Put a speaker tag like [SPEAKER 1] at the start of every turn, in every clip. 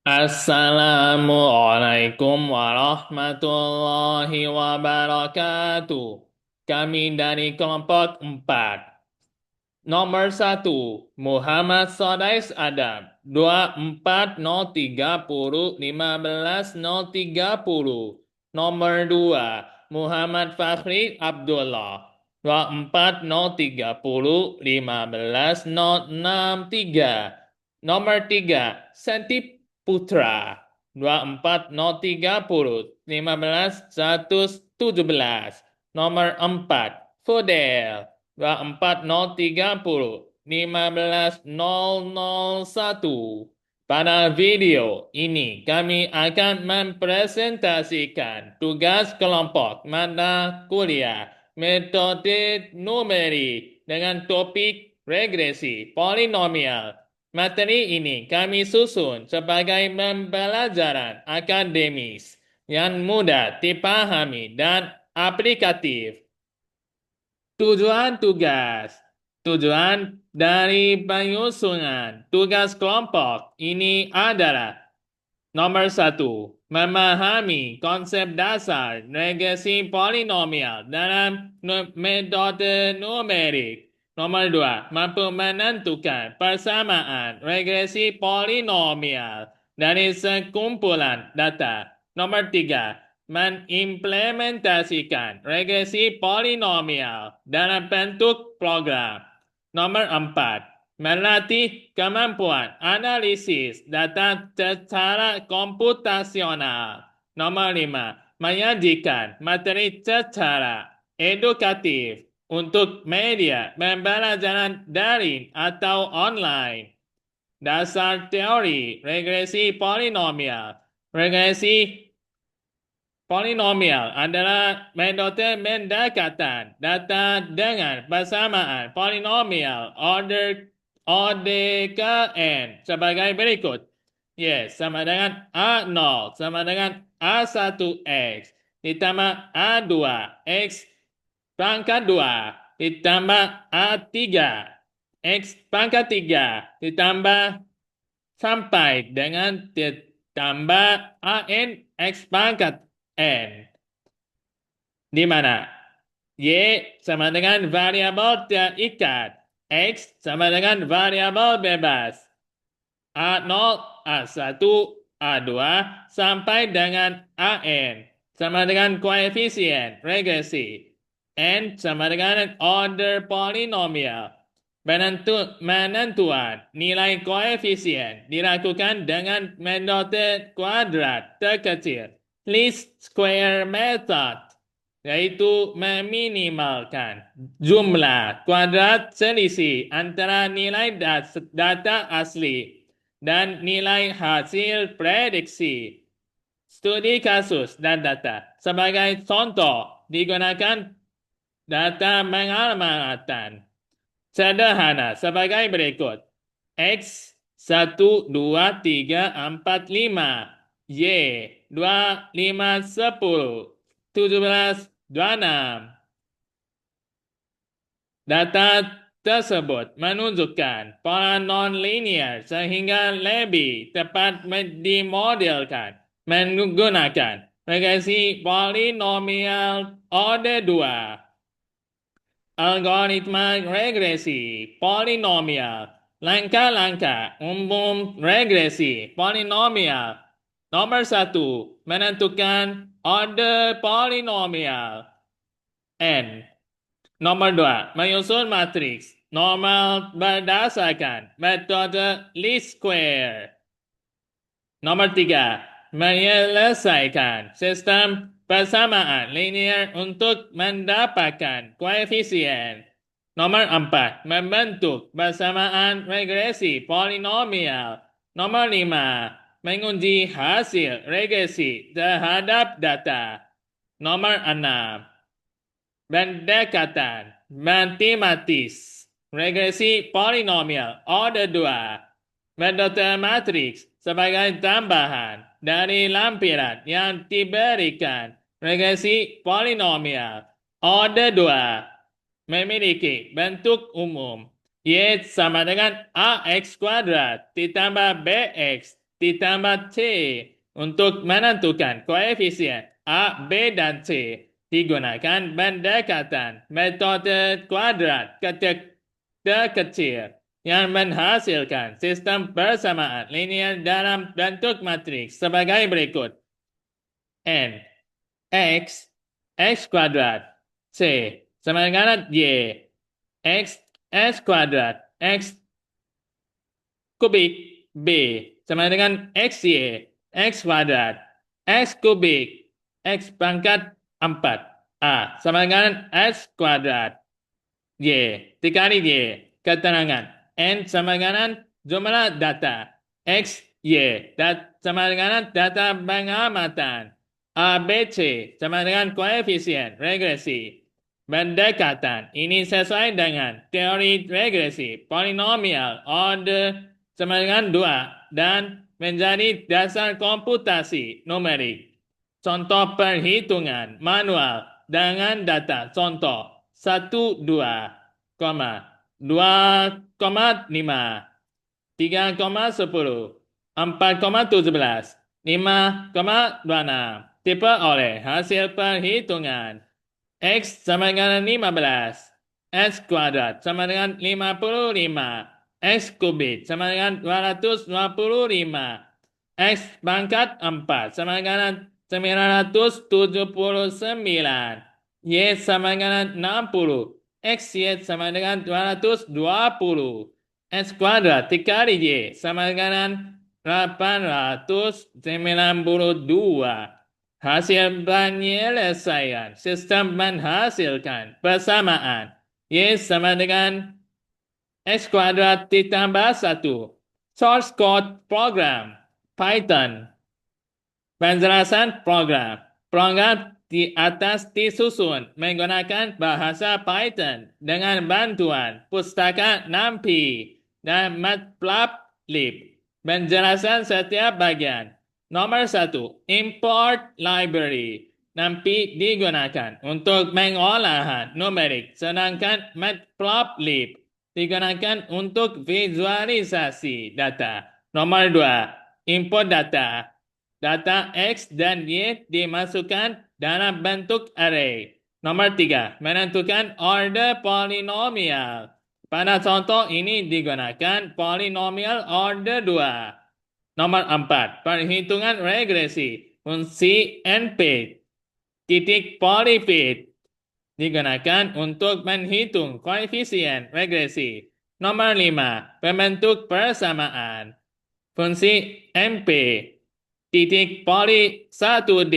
[SPEAKER 1] Assalamualaikum warahmatullahi wabarakatuh. Kami dari kelompok 4. Nomor 1, Muhammad Sodais Adam, 24030150. Nomor 2, Muhammad Fakhri Abdullah, 2403015063. Nomor 3, Santi Putra, 2403015117. Nomor 4, Fodel, 2403015001. Pada video ini kami akan mempresentasikan tugas kelompok mata kuliah metode numerik dengan topik regresi polinomial. Materi ini kami susun sebagai pembelajaran akademis yang mudah dipahami dan aplikatif. Tujuan tugas. Tujuan dari penyusunan tugas kelompok ini adalah: nomor 1, memahami konsep dasar regresi polinomial dalam metode numerik. Nomor 2, mampu menentukan persamaan regresi polinomial dari sekumpulan data. Nomor 3, mengimplementasikan regresi polinomial dalam bentuk program. Nomor 4, melatih kemampuan analisis data secara komputasional. Nomor 5, menyajikan materi secara edukatif untuk media pembelajaran daring atau online. Dasar teori regresi polinomial. Regresi polinomial adalah metode pendekatan data dengan persamaan polinomial order OD ke N sebagai berikut. Y sama dengan A0 sama dengan A1X ditambah A2 X pangkat 2 ditambah A3 X pangkat 3 ditambah sampai dengan ditambah AN X pangkat N, di mana Y sama dengan variabel terikat, X sama dengan variabel bebas, A0, A1, A2 sampai dengan AN sama dengan koefisien regresi, N sama dengan order polinomial. Penentuan nilai koefisien dilakukan dengan metode kuadrat terkecil, least square method, yaitu meminimalkan jumlah kuadrat selisih antara nilai data asli dan nilai hasil prediksi. Studi kasus dan data. Sebagai contoh, digunakan data pengamatan sederhana sebagai berikut. X 1, 2, 3, 4, 5. Y 2, 5, 10, 17, 26. Data tersebut menunjukkan pola non-linear sehingga lebih tepat dimodelkan menggunakan regresi polinomial order 2. Algoritma regresi polinomial. Langkah-langkah umum regresi polinomial. Nomor 1, menentukan order polinomial N. Nomor 2, menyusun matriks normal berdasarkan metode least square. Nomor 3, menyelesaikan sistem persamaan linear untuk mendapatkan koefisien. Nomor 4, membentuk persamaan regresi polinomial. Nomor 5, menguji hasil regresi terhadap data. Nomor 6, pendekatan matematis regresi polinomial order 2. Metode matriks sebagai tambahan dari lampiran yang diberikan regresi polinomial order 2 memiliki bentuk umum Y sama dengan AX kuadrat ditambah BX ditambah C untuk menentukan koefisien A, B, dan C digunakan pendekatan metode kuadrat kecil yang menghasilkan sistem persamaan linear dalam bentuk matriks sebagai berikut. N X kuadrat C sama dengan Y X kuadrat X kubik B sama dengan XY X kuadrat X kubik X pangkat 4 A sama dengan X kuadrat Y dikali Y keterangan N sama dengan jumlah data X Y sama dengan data pengamatan A B C sama dengan koefisien regresi. Pendekatan ini sesuai dengan teori regresi polinomial order sama dengan 2 dan menjadi dasar komputasi numerik. Contoh perhitungan manual dengan data contoh 1, 2, 2,5, 3,10, 4,17, 5,26 diperoleh hasil perhitungan X sama dengan 15, X kuadrat sama dengan 55, X kubik sama dengan 225, X pangkat 4 sama dengan 979, Y sama dengan 60, XY sama dengan 220, X kuadrat dikali Y sama dengan 892. Hasil penyelesaian sistem menghasilkan persamaan Y sama dengan X kuadrat ditambah 1. Source code program Python. Penjelasan program. Program di atas disusun menggunakan bahasa Python dengan bantuan pustaka NumPy dan Matplotlib. Penjelasan setiap bagian. Nomor 1. Import library. NumPy digunakan untuk pengolahan numerik, sedangkan Matplotlib digunakan untuk visualisasi data. Nomor 2. Import data. Data X dan Y dimasukkan dalam bentuk array. Nomor 3. Menentukan order polinomial. Pada contoh ini digunakan polinomial order 2. Nomor 4. Perhitungan regresi. Fungsi NP titik polyfit digunakan untuk menghitung koefisien regresi. Nomor 5. Pembentuk persamaan. Fungsi NP titik poly 1D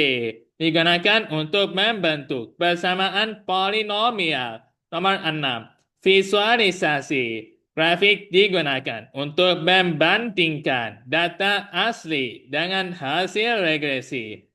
[SPEAKER 1] digunakan untuk membentuk persamaan polinomial. Nomor 6. Visualisasi. Grafik digunakan untuk membandingkan data asli dengan hasil regresi.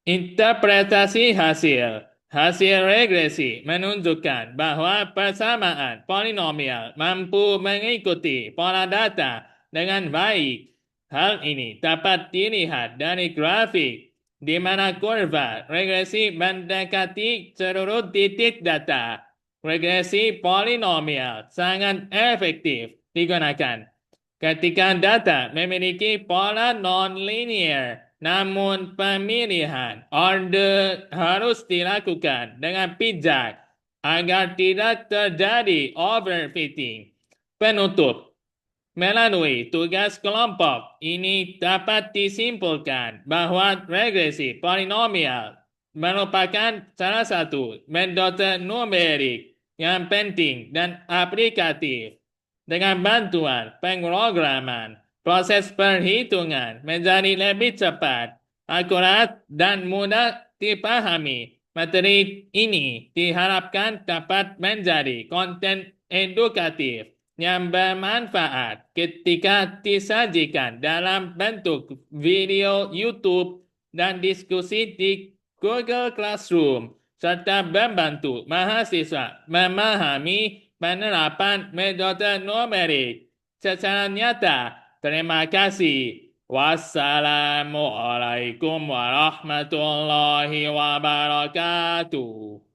[SPEAKER 1] Interpretasi hasil. Hasil regresi menunjukkan bahwa persamaan polinomial mampu mengikuti pola data dengan baik. Hal ini dapat dilihat dari grafik di mana kurva regresi mendekati seluruh titik data. Regresi polinomial sangat efektif digunakan ketika data memiliki pola non-linear, namun pemilihan order harus dilakukan dengan bijak agar tidak terjadi overfitting. Penutup. Melalui tugas kelompok ini dapat disimpulkan bahwa regresi polinomial merupakan salah satu metode numerik yang penting dan aplikatif. Dengan bantuan pemrograman, proses perhitungan menjadi lebih cepat, akurat, dan mudah dipahami. Materi ini diharapkan dapat menjadi konten edukatif yang bermanfaat ketika disajikan dalam bentuk video YouTube dan diskusi di Google Classroom, serta membantu mahasiswa memahami penerapan metode numerik secara nyata. Terima kasih. Wassalamualaikum warahmatullahi wabarakatuh.